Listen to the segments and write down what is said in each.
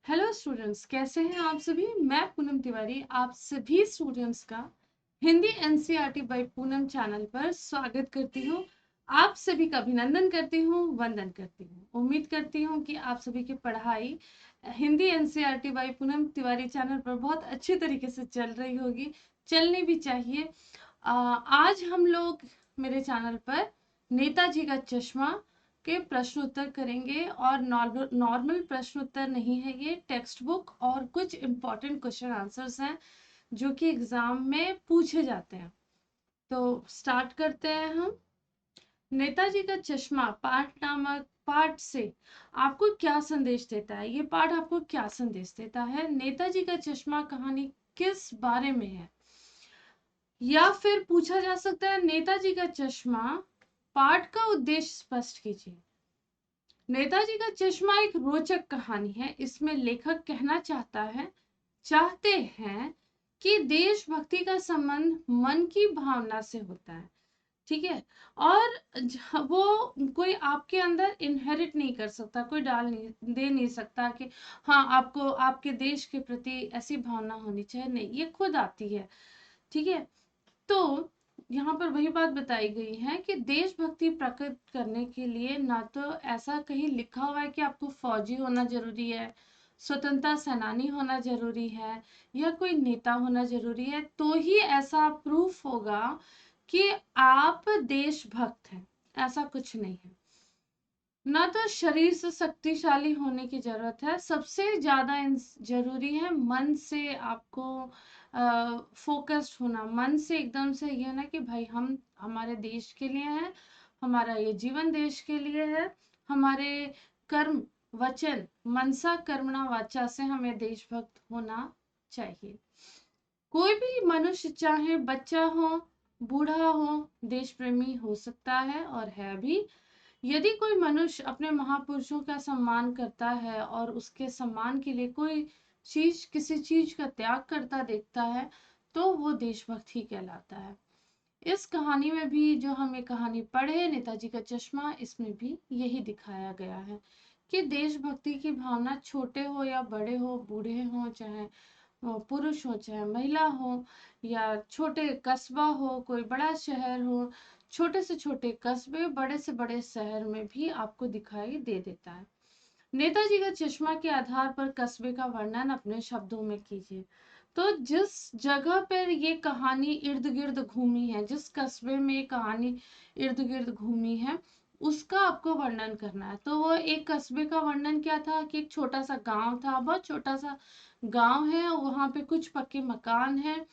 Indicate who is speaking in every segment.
Speaker 1: Hello students, कैसे हैं आप सभी। मैं पूनम तिवारी आप सभी स्टूडेंट्स का Hindi NCERT by Poonam channel पर स्वागत करती हूँ। आप सभी का अभिनंदन करती हूँ, वंदन करती हूँ। उम्मीद करती हूँ कि आप सभी की पढ़ाई Hindi NCERT by Poonam Tiwari channel पर बहुत अच्छी तरीके से चल रही होगी, चलनी भी चाहिए। आज हम लोग मेरे चैनल पर नेताजी का चश्मा के प्रश्न उत्तर करेंगे और नॉर्मल प्रश्न उत्तर नहीं है, ये टेक्स्ट बुक और कुछ इंपॉर्टेंट क्वेश्चन आंसर्स हैं जो कि एग्जाम में पूछे जाते हैं। तो स्टार्ट करते हैं हम। नेताजी का चश्मा पाठ नामक पाठ से आपको क्या संदेश देता है। ये पाठ आपको क्या संदेश देता है। नेताजी का चश्मा कहानी किस बारे में है। या फिर पूछा जा सकता है नेताजी का चश्मा पाठ का उद्देश्य स्पष्ट कीजिए। नेताजी का चश्मा एक रोचक कहानी है। इसमें लेखक कहना चाहते हैं कि देशभक्ति का संबंध मन की भावना से होता है, ठीक है। और वो कोई आपके अंदर इनहेरिट नहीं कर सकता, कोई दे नहीं सकता कि हाँ आपको आपके देश के प्रति ऐसी भावना होनी चाहिए, नहीं, ये खुद आती है, ठीक है। तो यहाँ पर वही बात बताई गई है कि देशभक्ति प्रकट करने के लिए ना तो ऐसा कहीं लिखा हुआ है कि आपको फौजी होना जरूरी है, स्वतंत्रता सेनानी होना जरूरी है, या कोई नेता होना जरूरी है तो ही ऐसा प्रूफ होगा कि आप देशभक्त हैं। ऐसा कुछ नहीं है। ना तो शरीर से शक्तिशाली होने की जरूरत है, सबसे ज्यादा जरूरी है मन से आपको फोकस्ड होना, मन से एकदम से ये ना कि भाई हम हमारे देश के लिए हैं, हमारा ये जीवन देश के लिए है, हमारे कर्म वचन मनसा कर्मणा वाचा से हमें देशभक्त होना चाहिए। कोई भी मनुष्य चाहे बच्चा हो बूढ़ा हो देश प्रेमी हो सकता है और है भी। यदि कोई मनुष्य अपने महापुरुषों का सम्मान करता है और उसके सम्मान के लिए कोई किसी चीज का त्याग करता देखता है तो वो देशभक्त ही कहलाता है। इस कहानी में भी जो हम ये कहानी पढ़े नेताजी का चश्मा, इसमें भी यही दिखाया गया है कि देशभक्ति की भावना छोटे हो या बड़े हो, बूढ़े हो चाहे पुरुष हो चाहे महिला हो, या छोटे कस्बा हो कोई बड़ा शहर हो, छोटे से छोटे कस्बे बड़े से बड़े शहर में भी आपको दिखाई दे देता है। नेताजी का चश्मा के आधार पर कस्बे का वर्णन अपने शब्दों में कीजिए। तो जिस जगह पर ये कहानी इर्द गिर्द घूमी है, जिस कस्बे में ये कहानी इर्द गिर्द घूमी है, उसका आपको वर्णन करना है। तो वो एक कस्बे का वर्णन क्या था कि एक छोटा सा गांव था, बहुत छोटा सा गांव है, वहां पे कुछ पक्के मकान हैं,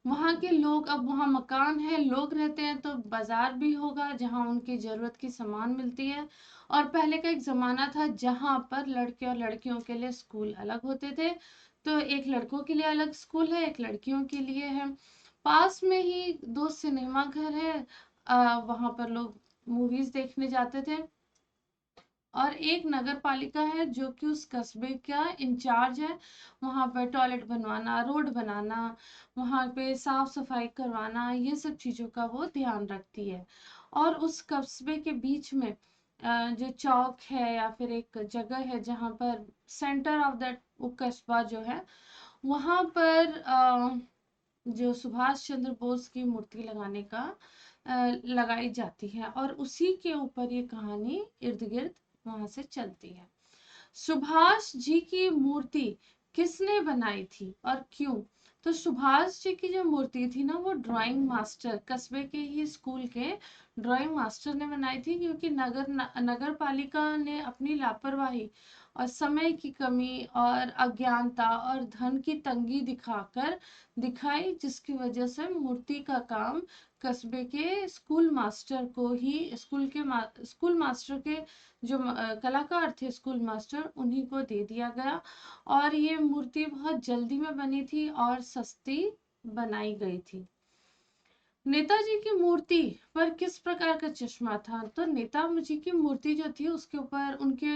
Speaker 1: वहां के लोग, अब वहां मकान है लोग रहते हैं तो बाजार भी होगा जहां उनकी जरूरत की सामान मिलती है। और पहले का एक जमाना था जहां पर लड़के और लड़कियों के लिए स्कूल अलग होते थे। तो एक लड़कों के लिए अलग स्कूल है, एक लड़कियों के लिए है। पास में ही दो सिनेमा घर है, वहां पर लोग मूवीज देखने जाते थे। और एक नगर पालिका है जो कि उस कस्बे का इंचार्ज है, वहां पर टॉयलेट बनवाना, रोड बनाना, वहां पे साफ सफाई करवाना, ये सब चीजों का वो ध्यान रखती है। और उस कस्बे के बीच में जो चौक है या फिर एक जगह है जहां पर सेंटर ऑफ दैट वो कस्बा जो है, वहां पर जो सुभाष चंद्र बोस की मूर्ति लगाई जाती है और उसी के ऊपर ये कहानी इर्द गिर्द वहां से चलती है। सुभाष जी की मूर्ति किसने बनाई थी और क्यों। तो सुभाष जी की जो मूर्ति थी ना, वो ड्राइंग मास्टर, कस्बे के ही स्कूल के ड्राइंग मास्टर ने बनाई थी, क्योंकि नगर पालिका ने अपनी लापरवाही और समय की कमी और अज्ञानता और धन की तंगी दिखाई, जिसकी वजह से मूर्ति का काम कस्बे के स्कूल मास्टर को ही, स्कूल मास्टर के जो कलाकार थे, स्कूल मास्टर, उन्हीं को दे दिया गया। और ये मूर्ति बहुत जल्दी में बनी थी और सस्ती बनाई गई थी। नेताजी की मूर्ति पर किस प्रकार का चश्मा था। तो नेताजी की मूर्ति जो थी उसके ऊपर, उनके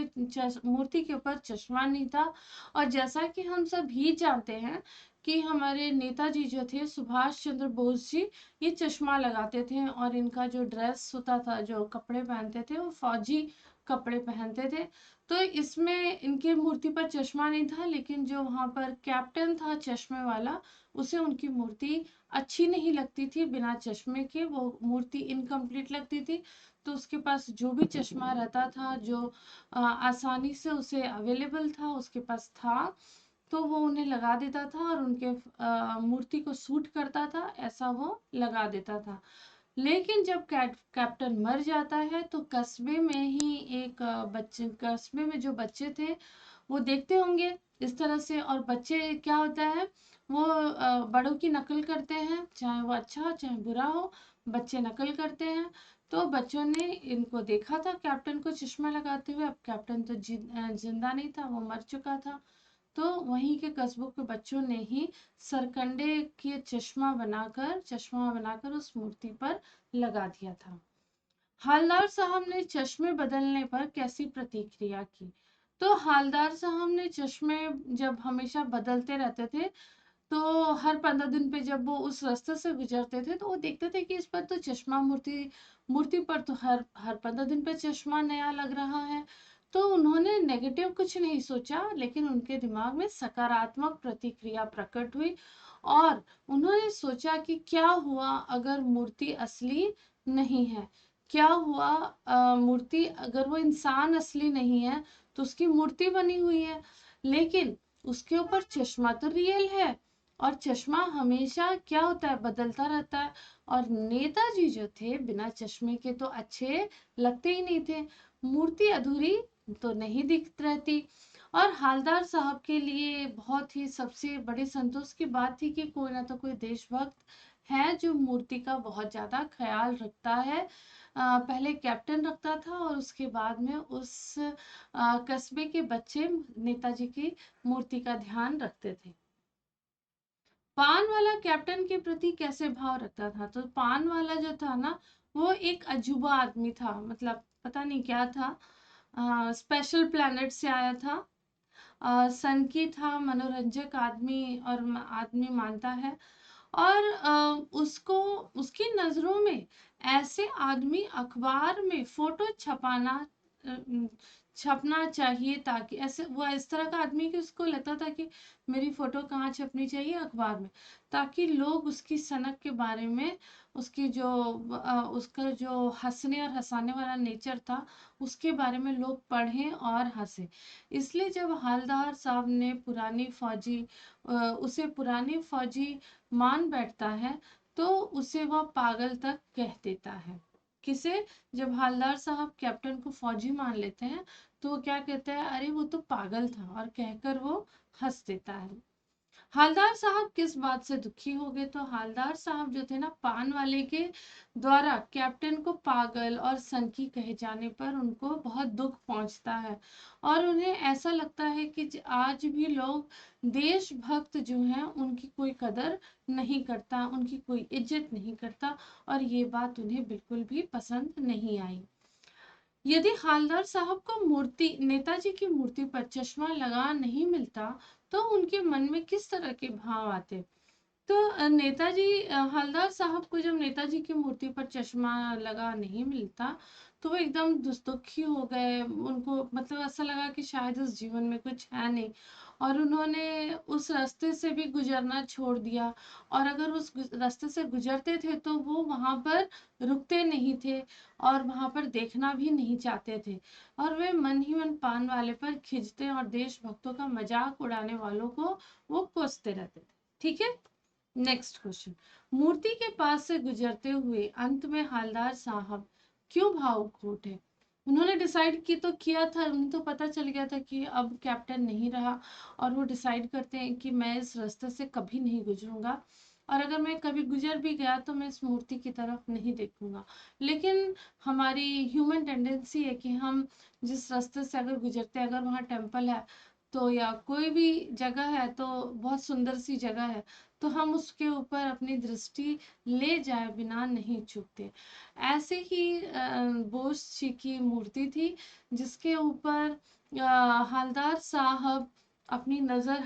Speaker 1: मूर्ति के ऊपर चश्मा नहीं था। और जैसा कि हम सब ही जानते हैं कि हमारे नेताजी जो थे सुभाष चंद्र बोस जी, ये चश्मा लगाते थे और इनका जो ड्रेस होता था, जो कपड़े पहनते थे, वो फौजी कपड़े पहनते थे। तो इसमें इनके मूर्ति पर चश्मा नहीं था, लेकिन जो वहाँ पर कैप्टन था चश्मे वाला, उसे उनकी मूर्ति अच्छी नहीं लगती थी बिना चश्मे के, वो मूर्ति इनकम्प्लीट लगती थी। तो उसके पास जो भी चश्मा रहता था, जो आसानी से उसे अवेलेबल था, उसके पास था, तो वो उन्हें लगा देता था और उनके मूर्ति को सूट करता था, ऐसा वो लगा देता था। लेकिन जब कैप्टन मर जाता है तो कस्बे में ही एक बच्चे, कस्बे में जो बच्चे थे वो देखते होंगे इस तरह से, और बच्चे क्या होता है, वो बड़ों की नकल करते हैं, चाहे वो अच्छा हो चाहे बुरा हो, बच्चे नकल करते हैं। तो बच्चों ने इनको देखा था कैप्टन को चश्मा लगाते हुए। अब कैप्टन तो जिंदा नहीं था, वो मर चुका था। तो वहीं के कस्बों के बच्चों ने ही सरकंडे के चश्मा बनाकर उस मूर्ति पर लगा दिया था। हालदार साहब ने चश्मे बदलने पर कैसी प्रतिक्रिया की? तो हालदार साहब ने चश्मे जब हमेशा बदलते रहते थे, तो हर 15 दिन पे जब वो उस रास्ते से गुजरते थे तो वो देखते थे कि इस पर तो चश्मा, मूर्ति मूर्ति पर तो हर हर 15 दिन पे चश्मा नया लग रहा है। तो उन्होंने नेगेटिव कुछ नहीं सोचा, लेकिन उनके दिमाग में सकारात्मक प्रतिक्रिया प्रकट हुई और उन्होंने सोचा कि क्या हुआ अगर मूर्ति असली नहीं है, क्या हुआ मूर्ति अगर वो इंसान असली नहीं है तो उसकी मूर्ति बनी हुई है, लेकिन उसके ऊपर चश्मा तो रियल है, और चश्मा हमेशा क्या होता है, बदलता रहता है। और नेताजी जो थे बिना चश्मे के तो अच्छे लगते ही नहीं थे, मूर्ति अधूरी तो नहीं दिख रहती। और हालदार साहब के लिए बहुत ही सबसे बड़ी संतोष की बात थी कि कोई ना तो कोई देशभक्त है जो मूर्ति का बहुत ज्यादा ख्याल रखता है। पहले कैप्टन रखता था और उसके बाद में उस कस्बे के बच्चे नेताजी की मूर्ति का ध्यान रखते थे। पान वाला कैप्टन के प्रति कैसे भाव रखता था? तो पान वाला जो था ना, वो एक अजूबा आदमी था, मतलब पता नहीं क्या था, स्पेशल प्लैनेट से आया था, सन की था, मनोरंजक आदमी और आदमी मानता है। और उसको, उसकी नजरों में ऐसे आदमी अखबार में फोटो छपना चाहिए, ताकि ऐसे वो इस तरह का आदमी कि उसको लगता था कि मेरी फोटो कहाँ छपनी चाहिए, अखबार में, ताकि लोग उसकी सनक के बारे में, उसकी जो उसका जो हंसने और हंसाने वाला नेचर था, उसके बारे में लोग पढ़ें और हंसे। इसलिए जब हालदार साहब ने उसे पुरानी फौजी मान बैठता है, तो उसे वह पागल तक कह देता है। किसे? जब हालदार साहब कैप्टन को फौजी मान लेते हैं तो वो क्या कहते हैं, अरे वो तो पागल था, और कहकर वो हंस देता है। हालदार साहब किस बात से दुखी हो गए? तो हालदार साहब जो थे ना, पान वाले के द्वारा कैप्टन को पागल और सनकी कहे जाने पर उनको बहुत दुख पहुंचता है, और उन्हें ऐसा लगता है कि आज भी लोग देशभक्त जो हैं उनकी कोई कदर नहीं करता, उनकी कोई इज्जत नहीं करता, और ये बात उन्हें बिल्कुल भी पसंद नहीं आई। यदि हालदार साहब को नेताजी की मूर्ति पर चश्मा लगा नहीं मिलता तो उनके मन में किस तरह के भाव आते? तो हालदार साहब को जब नेताजी की मूर्ति पर चश्मा लगा नहीं मिलता तो वो एकदम दुखी हो गए, उनको मतलब ऐसा लगा कि शायद इस जीवन में कुछ है नहीं, और उन्होंने उस रास्ते से भी गुजरना छोड़ दिया, और अगर उस रास्ते से गुजरते थे तो वो वहां पर रुकते नहीं थे और वहां पर देखना भी नहीं चाहते थे, और वे मन ही मन पान वाले पर खिंचते और देशभक्तों का मजाक उड़ाने वालों को वो कोसते रहते थे। ठीक है, नेक्स्ट क्वेश्चन। मूर्ति के पास से गुजरते हुए अंत में हालदार साहब क्यों भावुक उठे? उन्होंने डिसाइड की तो किया था, उन्हें तो पता चल गया था कि अब कैप्टन नहीं रहा, और वो डिसाइड करते हैं कि मैं इस रास्ते से कभी नहीं गुजरूंगा, और अगर मैं कभी गुजर भी गया तो मैं इस मूर्ति की तरफ नहीं देखूंगा। लेकिन हमारी ह्यूमन टेंडेंसी है कि हम जिस रास्ते से अगर गुजरते हैं, अगर वहाँ टेम्पल है तो, या कोई भी जगह है तो, बहुत सुंदर सी जगह है, तो हम उसके ऊपर अपनी दृष्टि ले जाए बिना नहीं चूकते। ऐसे ही बोस जी की मूर्ति थी जिसके ऊपर हालदार साहब अपनी नजर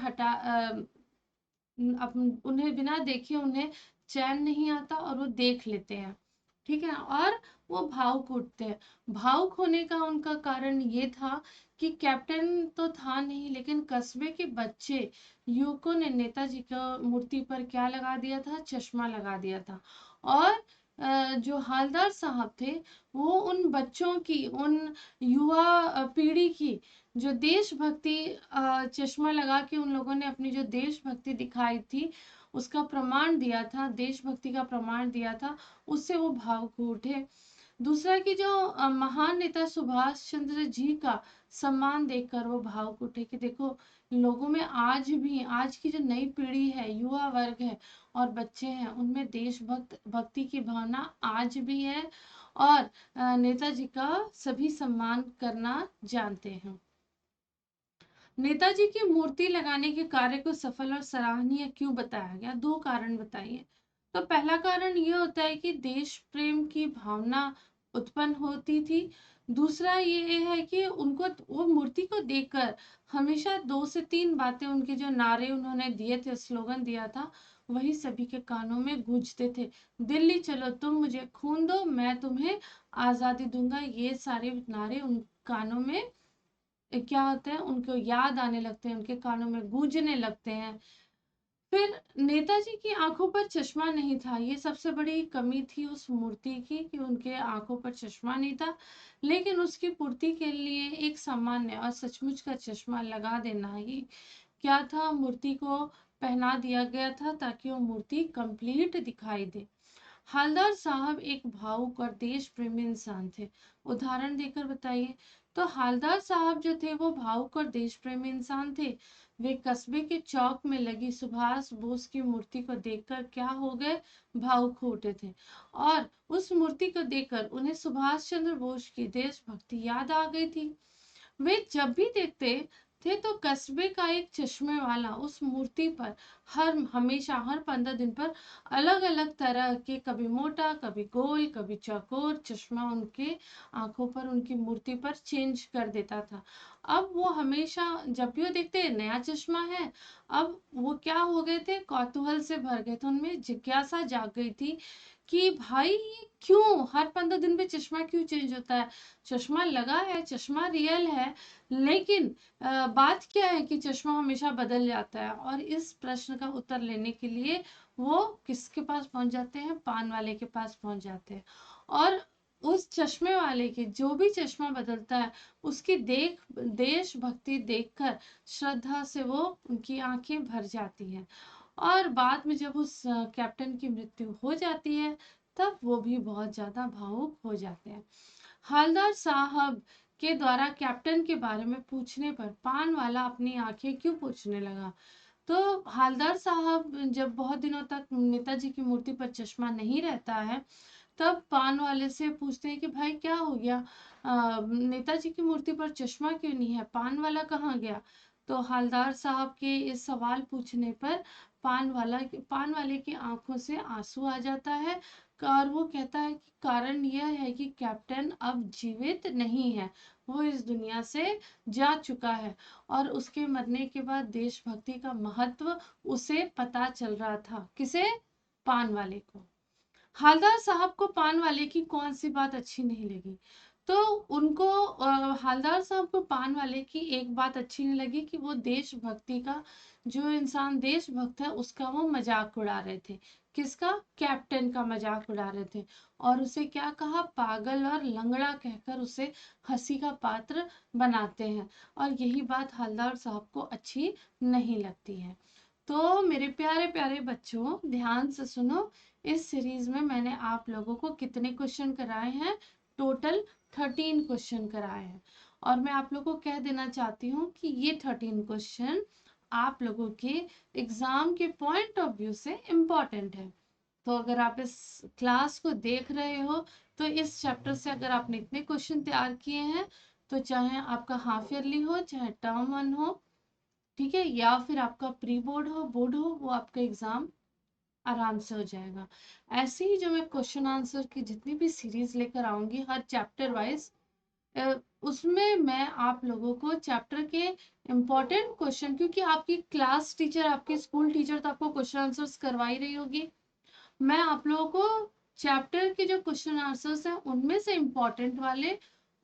Speaker 1: उन्हें बिना देखे उन्हें चैन नहीं आता और वो देख लेते हैं। ठीक है, और वो भावुक उठते हैं। भावुक होने का उनका कारण ये था कि कैप्टन तो था नहीं, लेकिन कस्बे के बच्चे युवकों ने नेताजी का मूर्ति पर क्या लगा दिया था, चश्मा लगा दिया था। और जो हालदार साहब थे वो उन बच्चों की, उन युवा पीढ़ी की जो देशभक्ति, चश्मा लगा के उन लोगों ने अपनी जो देशभक्ति दिखाई थी उसका प्रमाण दिया था, देशभक्ति का प्रमाण दिया था, उससे वो भावुक उठे। दूसरा कि जो महान नेता सुभाष चंद्र जी का सम्मान देखकर वो भावुक उठे कि देखो, लोगों में आज भी, आज की जो नई पीढ़ी है, युवा वर्ग है और बच्चे हैं, उनमें देशभक्त भक्ति की भावना आज भी है और नेताजी का सभी सम्मान करना जानते हैं। नेताजी की मूर्ति लगाने के कार्य को सफल और सराहनीय क्यों बताया गया? दो कारण बताइए। तो पहला कारण ये होता है कि देश प्रेम की भावना उत्पन्न होती थी। दूसरा ये है कि उनको वो मूर्ति को देखकर हमेशा 2 से 3 बातें, उनके जो नारे उन्होंने दिए थे, स्लोगन दिया था, वही सभी के कानों में गूंजते थे। दिल्ली चलो तुम मुझे खून दो, मैं तुम्हें आजादी दूंगा। ये सारे नारे उन कानों में क्या होते हैं, उनको याद आने लगते हैं, उनके कानों में गूंजने लगते हैं। फिर नेताजी की आंखों पर चश्मा नहीं था, ये सबसे बड़ी कमी थी उस मूर्ति की कि उनके आंखों पर चश्मा नहीं था। लेकिन उसकी पूर्ति के लिए एक सामान्य और सचमुच का चश्मा लगा देना ही क्या था, मूर्ति को पहना दिया गया था ताकि वो मूर्ति कंप्लीट दिखाई दे। हालदार साहब एक भावुक और देश प्रेमी इंसान थे। उदाहरण देकर बताइए। तो हालदार साहब जो थे वो भावुक और देश प्रेमी इंसान थे। वे कस्बे के चौक में लगी सुभाष बोस की मूर्ति को देखकर क्या हो गए, भावुक हो उठे थे। और उस मूर्ति को देखकर उन्हें सुभाष चंद्र बोस की देशभक्ति याद आ गई थी। वे जब भी देखते थे तो कस्बे का एक चश्मे वाला उस मूर्ति पर हमेशा हर 15 दिन पर अलग अलग तरह के, कभी मोटा कभी गोल कभी चौकोर चश्मा उनके आंखों पर, उनकी मूर्ति पर चेंज कर देता था। अब वो हमेशा जब भी वो देखते नया चश्मा है, अब वो क्या हो गए थे, कौतूहल से भर गए थे, उनमें जिज्ञासा जाग गई थी कि भाई ये क्यों हर 15 दिन पे चश्मा क्यों चेंज होता है। चश्मा लगा है, चश्मा रियल है, लेकिन बात क्या है कि चश्मा हमेशा बदल जाता है। और इस प्रश्न का उत्तर लेने के लिए वो किसके पास पहुंच जाते हैं, पान वाले के पास पहुंच जाते हैं। और उस चश्मे वाले की, जो भी चश्मा बदलता है, उसकी देशभक्ति देखकर श्रद्धा से वो, उनकी आंखें भर जाती हैं। और बाद में जब उस कैप्टन की मृत्यु हो जाती है तब वो भी बहुत ज्यादा भावुक हो जाते हैं। हालदार साहब के द्वारा कैप्टन के बारे में पूछने पर पान वाला अपनी आंखें क्यों पोंछने लगा? तो हालदार साहब जब बहुत दिनों तक नेताजी की मूर्ति पर चश्मा नहीं रहता है, तब पान वाले से पूछते हैं कि भाई क्या हो गया, नेताजी की मूर्ति पर चश्मा क्यों नहीं है, पान वाला कहाँ गया? तो हालदार साहब के इस सवाल पूछने पर पान वाले की आंखों से आंसू आ जाता है और वो कहता है कि कारण यह है कि कैप्टन अब जीवित नहीं है, वो इस दुनिया से जा चुका है। और उसके मरने के बाद देशभक्ति का महत्व उसे पता चल रहा था। किसे? पान वाले को। हालदार साहब को पान वाले की कौन सी बात अच्छी नहीं लगी? तो उनको हालदार साहब को पान वाले की एक बात अच्छी नहीं लगी कि वो देशभक्ति का, जो इंसान देशभक्त है उसका वो मजाक उड़ा रहे थे। किसका? कैप्टन का मजाक उड़ा रहे थे। और उसे क्या कहा, पागल और लंगड़ा कहकर उसे हंसी का पात्र बनाते हैं। और यही बात हालदार साहब को अच्छी नहीं लगती है। तो मेरे प्यारे प्यारे बच्चों, ध्यान से सुनो। इस सीरीज में मैंने आप लोगों को कितने क्वेश्चन कराए हैं? टोटल 13 क्वेश्चन कराए हैं। और मैं आप लोगों को कह देना चाहती हूँ कि ये 13 क्वेश्चन आप लोगों के एग्जाम के पॉइंट ऑफ व्यू से इम्पोर्टेंट है। तो अगर आप इस क्लास को देख रहे हो तो इस चैप्टर से अगर आपने इतने क्वेश्चन तैयार किए हैं, तो चाहे आपका हाफ ईयरली हो, चाहे टर्म 1 हो, ठीक है, या फिर आपका प्री बोर्ड हो, बोर्ड हो, वो आपका एग्जाम आराम से हो जाएगा। ऐसे ही जो मैं क्वेश्चन आंसर की जितनी भी सीरीज लेकर आऊंगी हर चैप्टर वाइज, उसमें मैं आप लोगों को चैप्टर के इम्पोर्टेंट क्वेश्चन, क्योंकि आपकी क्लास टीचर, आपकी स्कूल टीचर तो आपको क्वेश्चन आंसर्स करवा ही रही होगी, मैं आप लोगों को चैप्टर के जो क्वेश्चन आंसर्स हैं उनमें से इम्पोर्टेंट वाले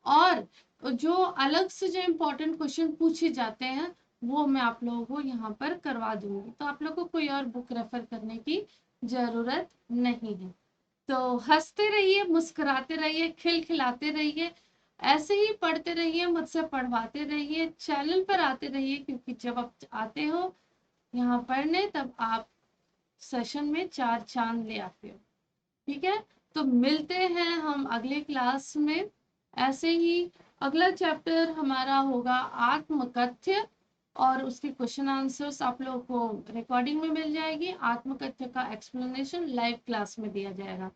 Speaker 1: और जो अलग से जो इम्पोर्टेंट क्वेश्चन पूछे जाते हैं वो मैं आप लोगों को यहाँ पर करवा दूंगी, तो आप लोग को कोई और बुक रेफर करने की जरूरत नहीं है। तो हंसते रहिए, मुस्कुराते रहिए, खिलखिलाते रहिए, ऐसे ही पढ़ते रहिए, मुझसे पढ़वाते रहिए, चैनल पर आते रहिए, क्योंकि जब आप आते हो यहाँ पढ़ने तब आप सेशन में 4 चांद ले आते हो। ठीक है, तो मिलते हैं हम अगले क्लास में। ऐसे ही अगला चैप्टर हमारा होगा आत्मकथ्य, और उसके क्वेश्चन आंसर्स आप लोगों को रिकॉर्डिंग में मिल जाएगी। आत्मकथ्य का एक्सप्लेनेशन लाइव क्लास में दिया जाएगा।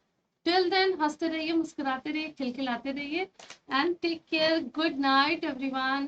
Speaker 1: टिल देन हंसते रहिए, मुस्कुराते रहिए, खिलखिलाते रहिए, and take care. Good night everyone.